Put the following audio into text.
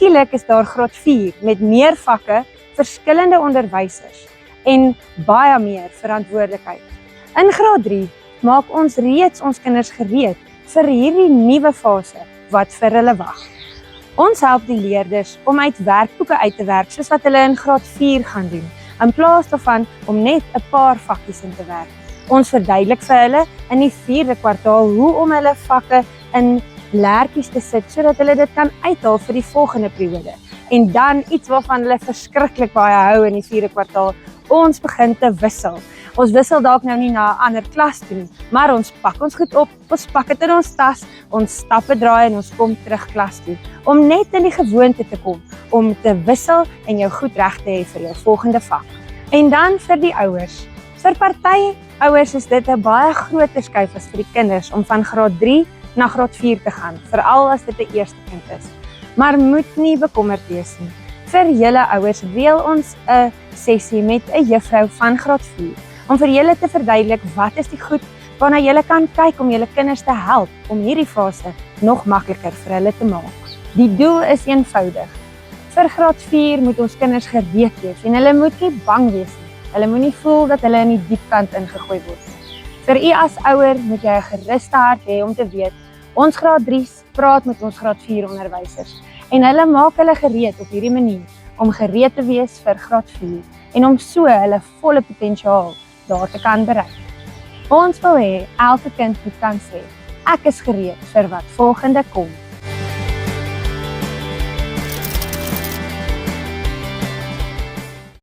skielik is daar graad 4 met meer vakke, verskillende onderwysers en baie meer verantwoordelikheid. In graad 3 maak ons reeds ons kinders gereed vir hierdie nuwe fase wat vir hulle wag. Ons help die leerders om uit werkboeke uit te werk soos wat hulle in graad 4 gaan doen, in plaas daarvan om net 'n paar vakkies in te werk. Ons verduidelik vir hulle in die 4de kwartaal hoe om hulle vakke in lertjies te sit sodat hulle dit kan uithaal vir die volgende periode. En dan iets waarvan hulle verskriklik baie hou in die 4de kwartaal, ons begin te wissel. Ons wissel dalk nou nie na 'n ander klas toe nie, maar ons pak ons goed op, ons pak dit in ons tas, ons stappe draai en ons kom terug klas toe, om net in die gewoonte te kom, om te wissel en jou goed reg te hê vir jou volgende vak. En dan vir die ouers. Vir party ouers is dit 'n baie groter skuif as vir die kinders om van graad 3 na graad 4 te gaan, veral as dit 'n eerste kind is. Maar moet nie bekommerd wees nie. Vir julle ouers reël ons 'n sessie met 'n juffrou van graad 4 om vir julle te verduidelik wat is die goed waarna julle kan kyk om julle kinders te help om hierdie fase nog makliker vir hulle te maak. Die doel is eenvoudig. Vir graad 4 moet ons kinders gereed wees en hulle moet nie bang wees nie. Hulle moenie voel dat hulle in die diep kant ingegooi word. Vir u as ouer moet jy 'n geruste hart hê om te weet, ons graad 3's praat met ons graad 4 onderwysers en hulle maak hulle gereed op hierdie manier om gereed te wees vir graad 4 en om so hulle volle potensiaal daar te kan bereik. Ons wil hê elke kind moet kan sê, ek is gereed vir wat volgende kom.